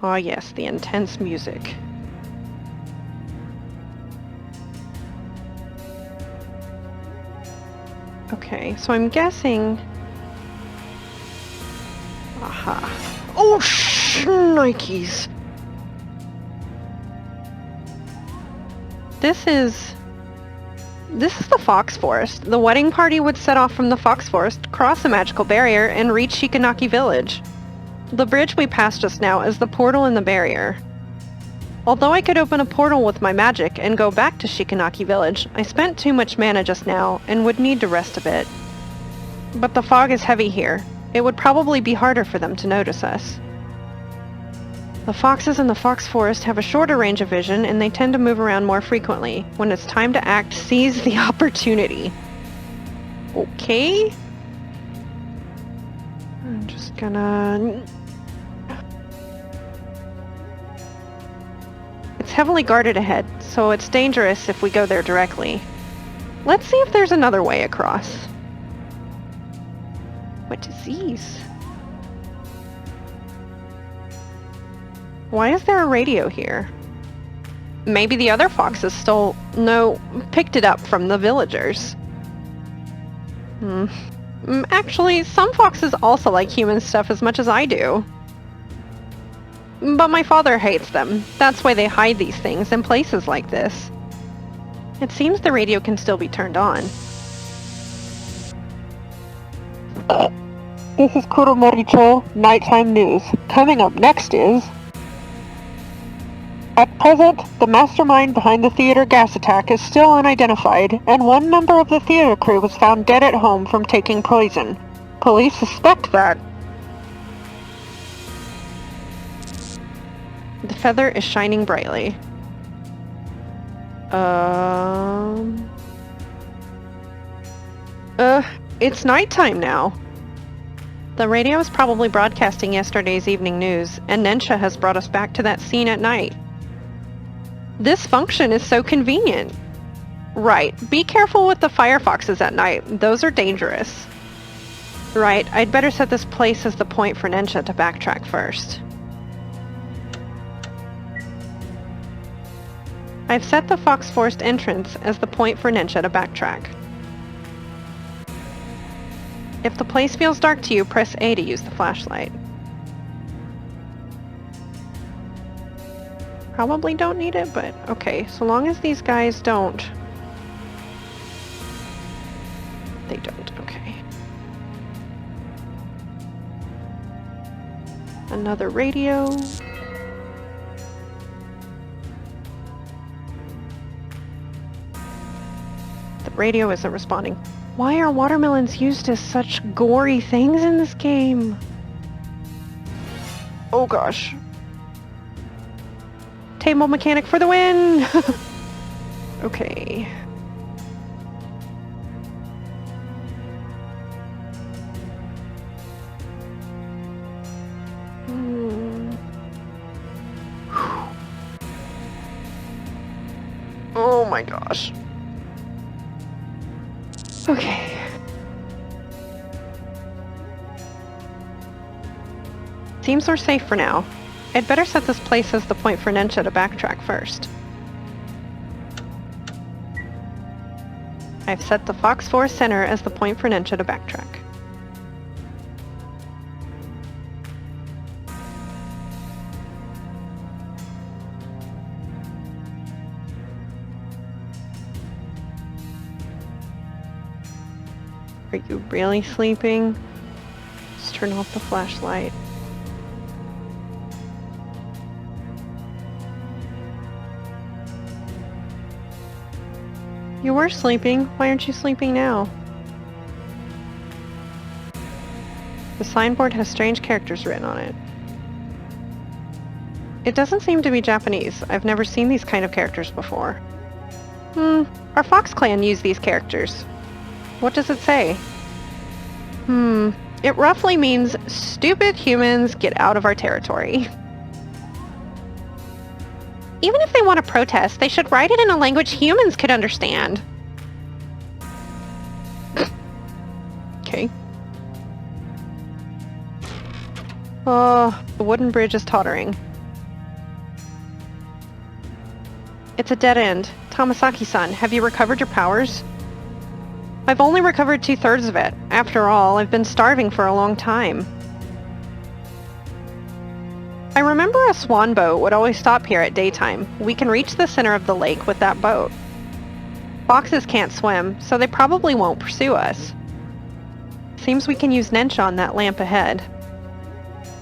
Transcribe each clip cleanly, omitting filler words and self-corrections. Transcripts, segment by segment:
Ah, yes, the intense music. Okay, so I'm guessing... Aha. Oh, shnikes! This is the Fox Forest. The wedding party would set off from the Fox Forest, cross a magical barrier, and reach Shikanaki Village. The bridge we passed just now is the portal in the barrier. Although I could open a portal with my magic and go back to Shikanaki Village, I spent too much mana just now and would need to rest a bit. But the fog is heavy here. It would probably be harder for them to notice us. The foxes in the Fox Forest have a shorter range of vision and they tend to move around more frequently. When it's time to act, seize the opportunity. Okay. I'm just gonna... It's heavily guarded ahead, so it's dangerous if we go there directly. Let's see if there's another way across. What is these? Why is there a radio here? Maybe the other foxes picked it up from the villagers. Actually, some foxes also like human stuff as much as I do. But my father hates them. That's why they hide these things in places like this. It seems the radio can still be turned on. This is Kuromoricho, Nighttime News. Coming up next is... At present, the mastermind behind the theater gas attack is still unidentified, and one member of the theater crew was found dead at home from taking poison. Police suspect that... The feather is shining brightly. It's nighttime now. The radio is probably broadcasting yesterday's evening news, and Nensha has brought us back to that scene at night. This function is so convenient. Right, be careful with the firefoxes at night. Those are dangerous. Right, I'd better set this place as the point for Nensha to backtrack first. I've set the Fox Forest entrance as the point for Nensha to backtrack. If the place feels dark to you, press A to use the flashlight. Probably don't need it, but okay, so long as these guys don't. They don't, okay. Another radio. The radio isn't responding. Why are watermelons used as such gory things in this game? Oh gosh. Table mechanic for the win! Okay. Oh my gosh. Okay. Seems we're safe for now. I'd better set this place as the point for Nensha to backtrack first. I've set the Fox Forest Center as the point for Nensha to backtrack. Are you really sleeping? Just turn off the flashlight. You were sleeping. Why aren't you sleeping now? The signboard has strange characters written on it. It doesn't seem to be Japanese. I've never seen these kind of characters before. Our Fox clan used these characters. What does it say? It roughly means, stupid humans, get out of our territory. Even if they want to protest, they should write it in a language humans could understand. Okay. Oh, the wooden bridge is tottering. It's a dead end. Tamasaki-san, have you recovered your powers? I've only recovered 2/3 of it. After all, I've been starving for a long time. I remember a swan boat would always stop here at daytime. We can reach the center of the lake with that boat. Foxes can't swim, so they probably won't pursue us. Seems we can use Nensha on that lamp ahead.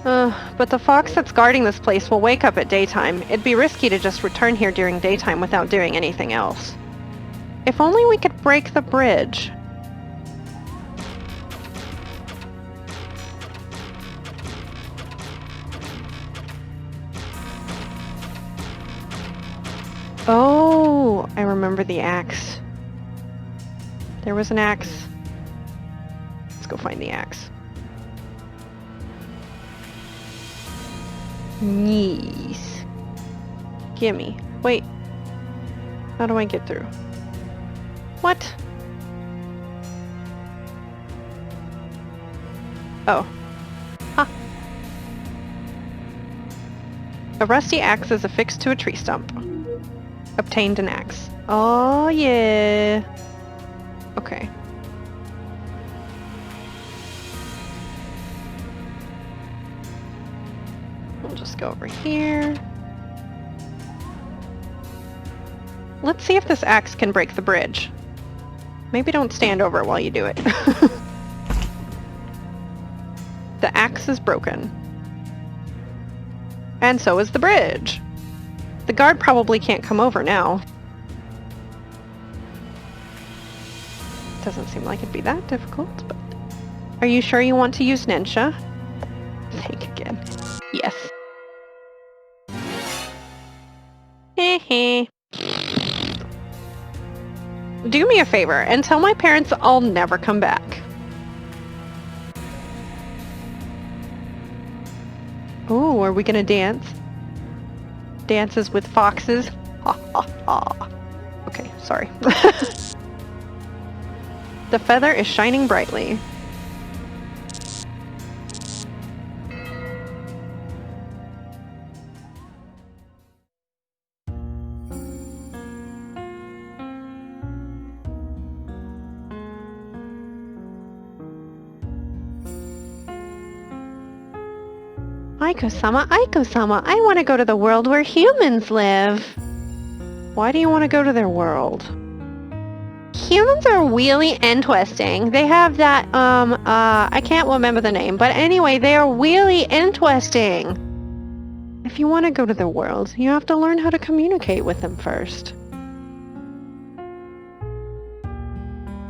But the fox that's guarding this place will wake up at daytime. It'd be risky to just return here during daytime without doing anything else. If only we could break the bridge. Oh, I remember the axe. There was an axe. Let's go find the axe. Yes. Gimme. Wait. How do I get through? What? Oh. Huh. A rusty axe is affixed to a tree stump. Obtained an axe. Oh, yeah. Okay. We'll just go over here. Let's see if this axe can break the bridge. Maybe don't stand over it while you do it. The axe is broken. And so is the bridge. The guard probably can't come over now. Doesn't seem like it'd be that difficult, but... Are you sure you want to use Nensha? Think again. Yes. Heh. Do me a favor and tell my parents I'll never come back. Oh, are we gonna dance? Dances with foxes? Ha ha ha. Okay, sorry. The feather is shining brightly. Aiko-sama, Aiko-sama, I want to go to the world where humans live. Why do you want to go to their world? Humans are really interesting. They have that, I can't remember the name, but anyway, they are really interesting. If you want to go to their world, you have to learn how to communicate with them first.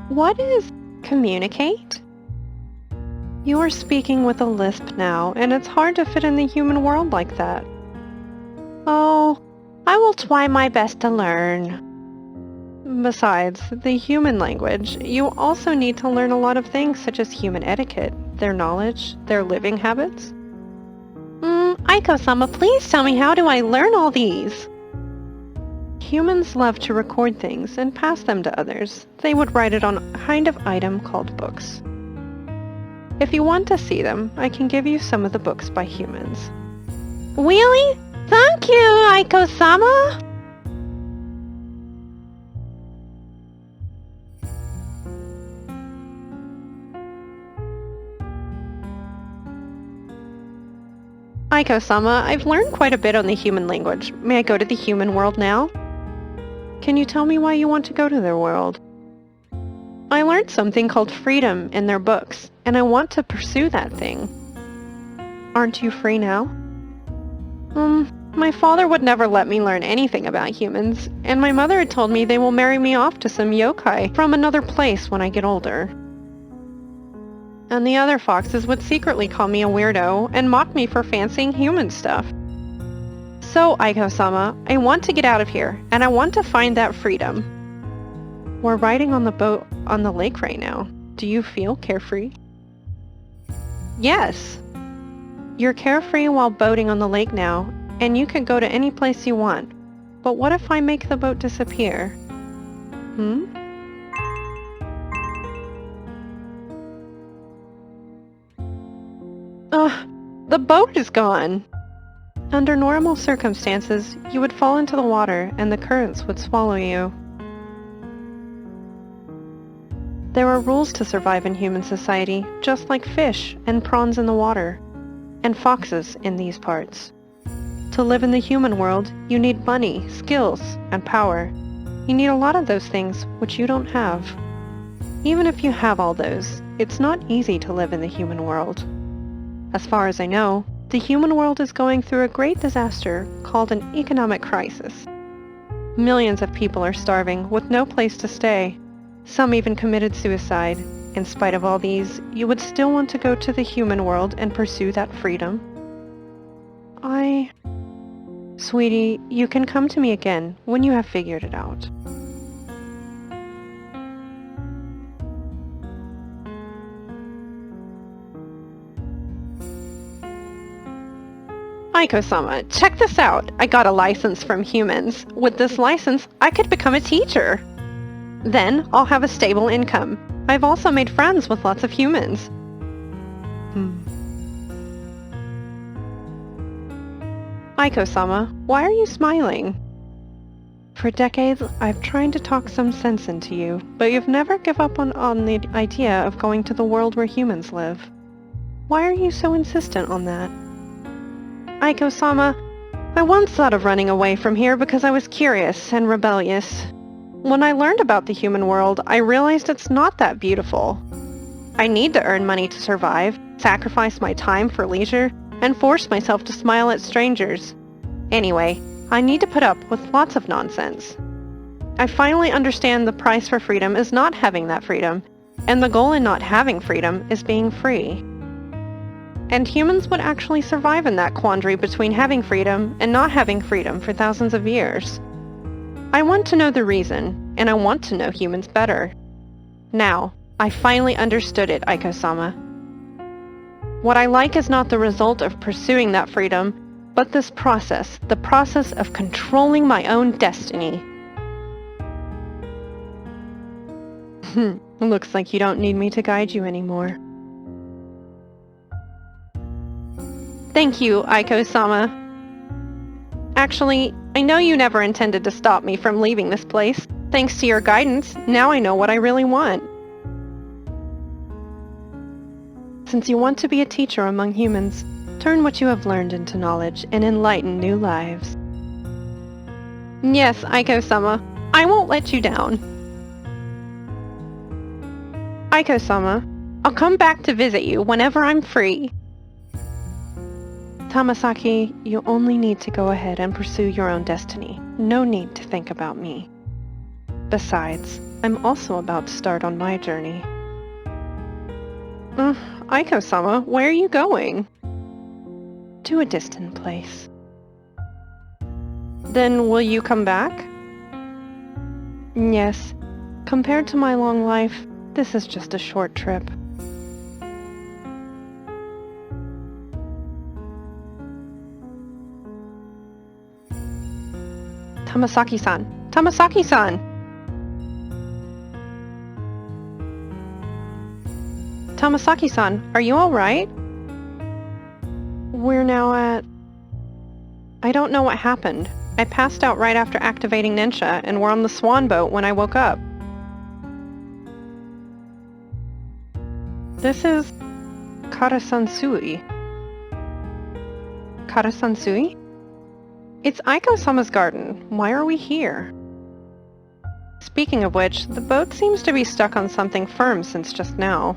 What is communicate? You are speaking with a lisp now, and it's hard to fit in the human world like that. Oh, I will try my best to learn. Besides, the human language, you also need to learn a lot of things such as human etiquette, their knowledge, their living habits. Aiko-sama, please tell me, how do I learn all these? Humans love to record things and pass them to others. They would write it on a kind of item called books. If you want to see them, I can give you some of the books by humans. Really? Thank you, Aiko-sama! Aiko-sama, I've learned quite a bit on the human language. May I go to the human world now? Can you tell me why you want to go to their world? I learned something called freedom in their books, and I want to pursue that thing. Aren't you free now? My father would never let me learn anything about humans, and my mother had told me they will marry me off to some yokai from another place when I get older. And the other foxes would secretly call me a weirdo and mock me for fancying human stuff. So, Aiko-sama, I want to get out of here, and I want to find that freedom. We're riding on the boat on the lake right now. Do you feel carefree? Yes. You're carefree while boating on the lake now, and you can go to any place you want. But what if I make the boat disappear? The boat is gone. Under normal circumstances, you would fall into the water and the currents would swallow you. There are rules to survive in human society, just like fish and prawns in the water, and foxes in these parts. To live in the human world, you need money, skills, and power. You need a lot of those things, which you don't have. Even if you have all those, it's not easy to live in the human world. As far as I know, the human world is going through a great disaster called an economic crisis. Millions of people are starving with no place to stay. Some even committed suicide. In spite of all these, you would still want to go to the human world and pursue that freedom? Sweetie, you can come to me again when you have figured it out. Aiko-sama, check this out. I got a license from humans. With this license, I could become a teacher. Then, I'll have a stable income. I've also made friends with lots of humans. Aiko-sama, why are you smiling? For decades, I've tried to talk some sense into you, but you've never given up on the idea of going to the world where humans live. Why are you so insistent on that? Aiko-sama, I once thought of running away from here because I was curious and rebellious. When I learned about the human world, I realized it's not that beautiful. I need to earn money to survive, sacrifice my time for leisure, and force myself to smile at strangers. Anyway, I need to put up with lots of nonsense. I finally understand the price for freedom is not having that freedom, and the goal in not having freedom is being free. And humans would actually survive in that quandary between having freedom and not having freedom for thousands of years. I want to know the reason, and I want to know humans better. Now, I finally understood it, Aiko-sama. What I like is not the result of pursuing that freedom, but this process, the process of controlling my own destiny. Looks like you don't need me to guide you anymore. Thank you, Aiko-sama. Actually, I know you never intended to stop me from leaving this place. Thanks to your guidance, now I know what I really want. Since you want to be a teacher among humans, turn what you have learned into knowledge and enlighten new lives. Yes, Aiko-sama, I won't let you down. Aiko-sama, I'll come back to visit you whenever I'm free. Tamasaki, you only need to go ahead and pursue your own destiny. No need to think about me. Besides, I'm also about to start on my journey. Aiko-sama, where are you going? To a distant place. Then will you come back? Yes. Compared to my long life, this is just a short trip. Tamasaki-san! Tamasaki-san! Tamasaki-san, are you alright? We're now at... I don't know what happened. I passed out right after activating Nensha, and we're on the swan boat when I woke up. This is... Karasansui. Karasansui? It's Aiko-sama's garden. Why are we here? Speaking of which, the boat seems to be stuck on something firm since just now.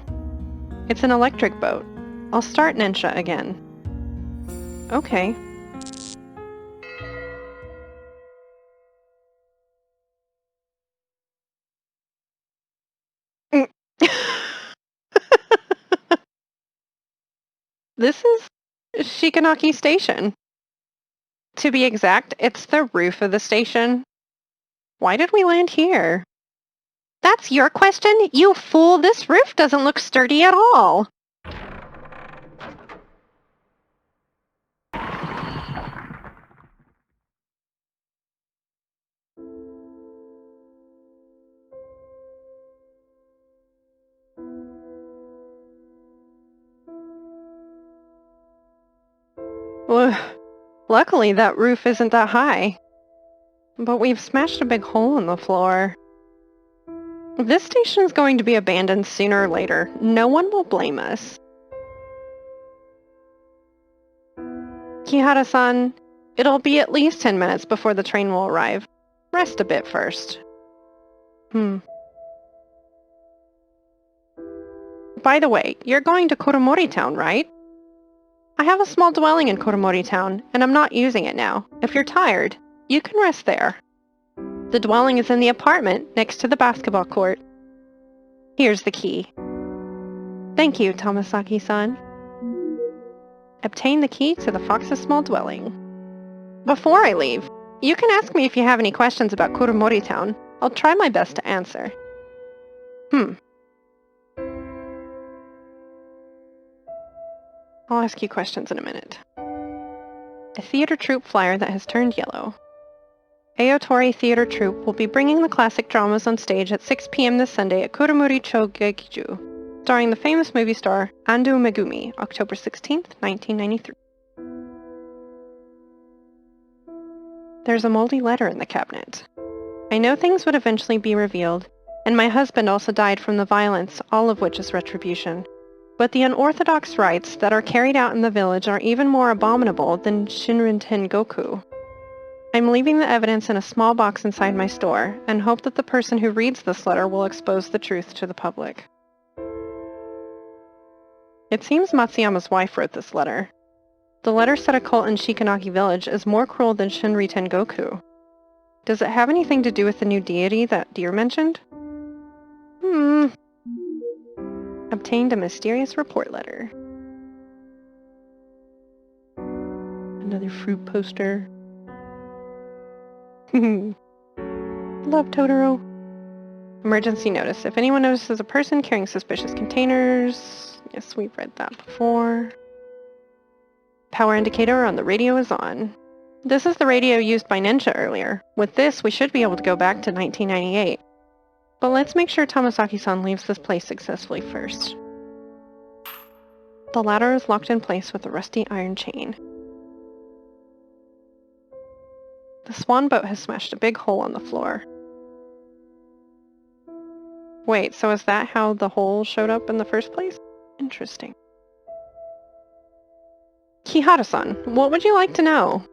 It's an electric boat. I'll start Nensha again. Okay. This is Shikanaki Station. To be exact, it's the roof of the station. Why did we land here? That's your question? You fool, this roof doesn't look sturdy at all. Ugh. Luckily, that roof isn't that high. But we've smashed a big hole in the floor. This station is going to be abandoned sooner or later. No one will blame us. Kihara-san, it'll be at least 10 minutes before the train will arrive. Rest a bit first. By the way, you're going to Koromori Town, right? I have a small dwelling in Koromori Town, and I'm not using it now. If you're tired, you can rest there. The dwelling is in the apartment next to the basketball court. Here's the key. Thank you, Tomasaki-san. Obtain the key to the Fox's small dwelling. Before I leave, you can ask me if you have any questions about Koromori Town. I'll try my best to answer. I'll ask you questions in a minute. A theater troupe flyer that has turned yellow. Aotori Theater Troupe will be bringing the classic dramas on stage at 6 p.m. this Sunday at Kuromori Chogekiju, starring the famous movie star Ando Megumi, October 16th, 1993. There's a moldy letter in the cabinet. I know things would eventually be revealed, and my husband also died from the violence, all of which is retribution. But the unorthodox rites that are carried out in the village are even more abominable than Shinrin Tengoku. I'm leaving the evidence in a small box inside my store, and hope that the person who reads this letter will expose the truth to the public. It seems Matsuyama's wife wrote this letter. The letter said a cult in Shikanaki village is more cruel than Shinri Tengoku. Does it have anything to do with the new deity that Deer mentioned? Obtained a mysterious report letter. Another fruit poster. Love Totoro. Emergency notice. If anyone notices a person carrying suspicious containers... Yes, we've read that before. Power indicator on the radio is on. This is the radio used by Ninja earlier. With this, we should be able to go back to 1998. But let's make sure Tomasaki-san leaves this place successfully first. The ladder is locked in place with a rusty iron chain. The swan boat has smashed a big hole on the floor. Wait, so is that how the hole showed up in the first place? Interesting. Kihara-san, what would you like to know?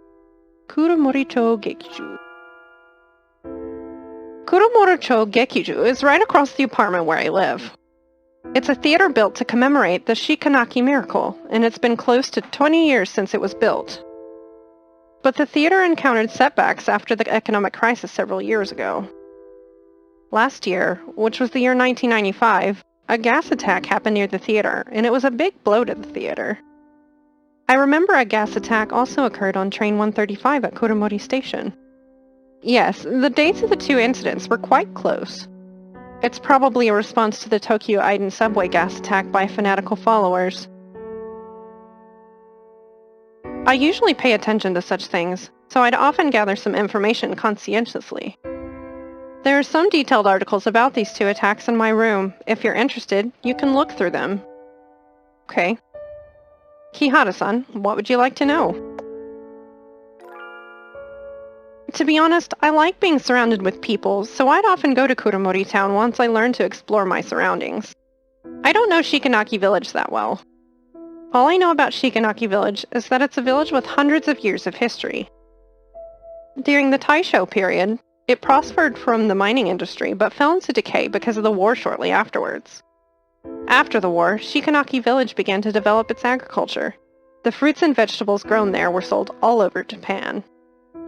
Kuromori-cho Gekiju. Kuromori-cho Gekiju is right across the apartment where I live. It's a theater built to commemorate the Shikanaki miracle, and it's been close to 20 years since it was built. But the theater encountered setbacks after the economic crisis several years ago. Last year, which was the year 1995, a gas attack happened near the theater, and it was a big blow to the theater. I remember a gas attack also occurred on train 135 at Kuromori Station. Yes, the dates of the two incidents were quite close. It's probably a response to the Tokyo Aiden subway gas attack by fanatical followers. I usually pay attention to such things, so I'd often gather some information conscientiously. There are some detailed articles about these two attacks in my room. If you're interested, you can look through them. Okay. Kihara-san, what would you like to know? To be honest, I like being surrounded with people, so I'd often go to Kuromori Town once I learned to explore my surroundings. I don't know Shikanaki Village that well. All I know about Shikanaki Village is that it's a village with hundreds of years of history. During the Taisho period, it prospered from the mining industry, but fell into decay because of the war shortly afterwards. After the war, Shikanaki Village began to develop its agriculture. The fruits and vegetables grown there were sold all over Japan.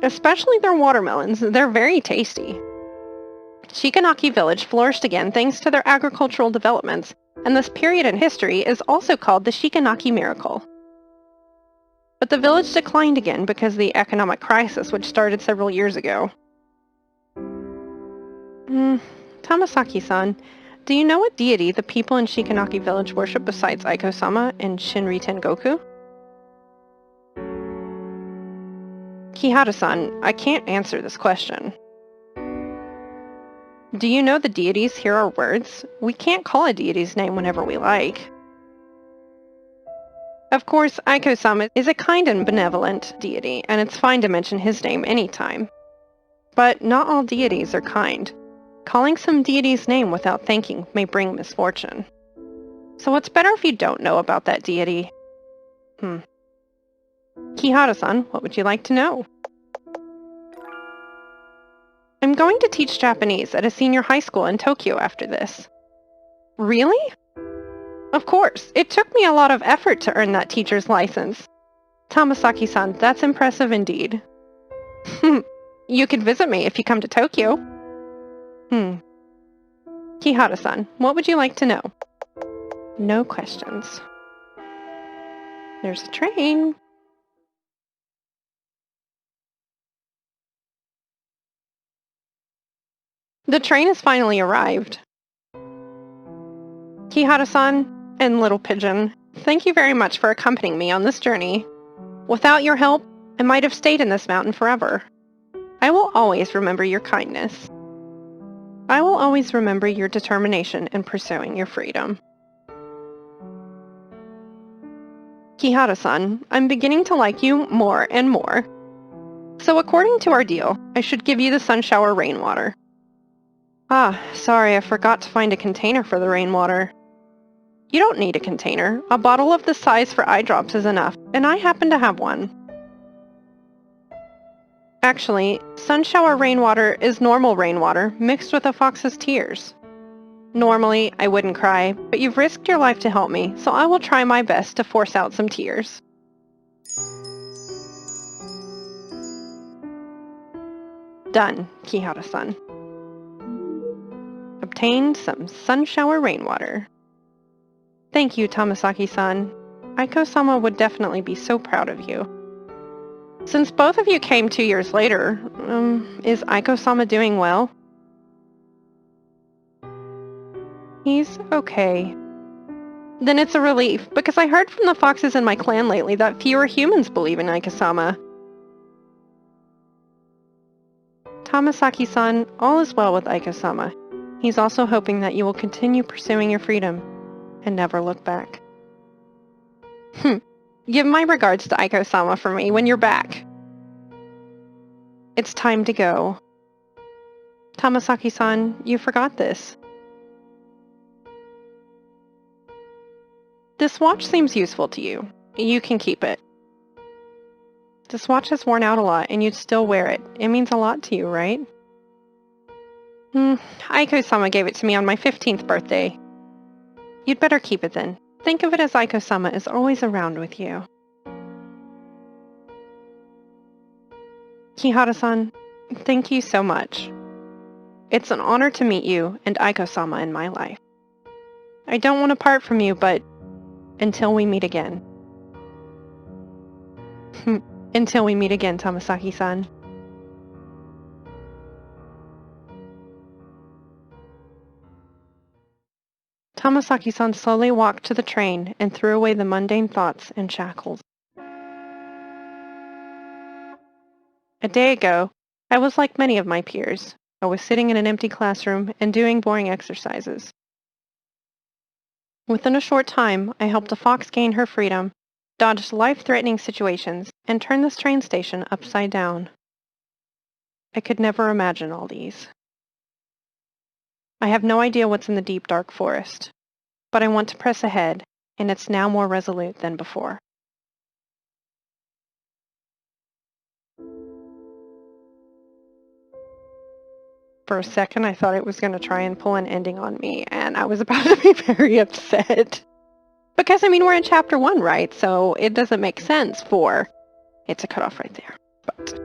Especially their watermelons, they're very tasty. Shikanaki Village flourished again thanks to their agricultural developments, and this period in history is also called the Shikanaki Miracle. But the village declined again because of the economic crisis which started several years ago. Tomasaki-san, do you know what deity the people in Shikanaki Village worship besides Aiko-sama and Shinri Tengoku? Kihara-san, I can't answer this question. Do you know the deities here are words? We can't call a deity's name whenever we like. Of course, Aiko-sama is a kind and benevolent deity, and it's fine to mention his name anytime. But not all deities are kind. Calling some deity's name without thanking may bring misfortune. So it's better if you don't know about that deity. Kihara-san, what would you like to know? I'm going to teach Japanese at a senior high school in Tokyo after this. Really? Of course, it took me a lot of effort to earn that teacher's license. Tamasaki-san, that's impressive indeed. You could visit me if you come to Tokyo. Kihara-san, what would you like to know? No questions. There's a train. The train has finally arrived. Kihara-san and Little Pigeon, thank you very much for accompanying me on this journey. Without your help, I might have stayed in this mountain forever. I will always remember your kindness. I will always remember your determination in pursuing your freedom. Kihara-san, I'm beginning to like you more and more. So according to our deal, I should give you the sun shower rainwater. Ah, sorry, I forgot to find a container for the rainwater. You don't need a container. A bottle of this size for eye drops is enough, and I happen to have one. Actually, sun shower rainwater is normal rainwater mixed with a fox's tears. Normally, I wouldn't cry, but you've risked your life to help me, so I will try my best to force out some tears. Done, Kihara-san. Obtained some sun shower rainwater. Thank you, Tamasaki-san. Aiko-sama would definitely be so proud of you. Since both of you came 2 years later, is Aiko-sama doing well? He's okay. Then it's a relief, because I heard from the foxes in my clan lately that fewer humans believe in Aiko-sama. Tamasaki-san, all is well with Aiko-sama. He's also hoping that you will continue pursuing your freedom and never look back. Give my regards to Aiko-sama for me when you're back. It's time to go. Tamasaki-san, you forgot this. This watch seems useful to you. You can keep it. This watch has worn out a lot, and you'd still wear it. It means a lot to you, right? Aiko-sama gave it to me on my 15th birthday. You'd better keep it then. Think of it as Aiko-sama is always around with you. Kihara-san, thank you so much. It's an honor to meet you and Aiko-sama in my life. I don't want to part from you, but until we meet again. Until we meet again, Tamasaki-san. Tamasaki-san slowly walked to the train and threw away the mundane thoughts and shackles. A day ago, I was like many of my peers. I was sitting in an empty classroom and doing boring exercises. Within a short time, I helped a fox gain her freedom, dodged life-threatening situations, and turned this train station upside down. I could never imagine all these. I have no idea what's in the deep, dark forest, but I want to press ahead, and it's now more resolute than before. For a second, I thought it was going to try and pull an ending on me, and I was about to be very upset. Because, I mean, we're in chapter 1, right? So it doesn't make sense for it to cut off right there. But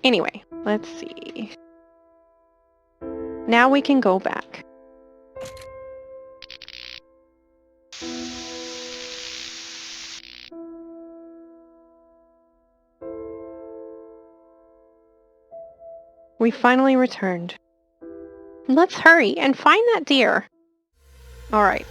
anyway, let's see. Now we can go back. We finally returned. Let's hurry and find that deer. Alright,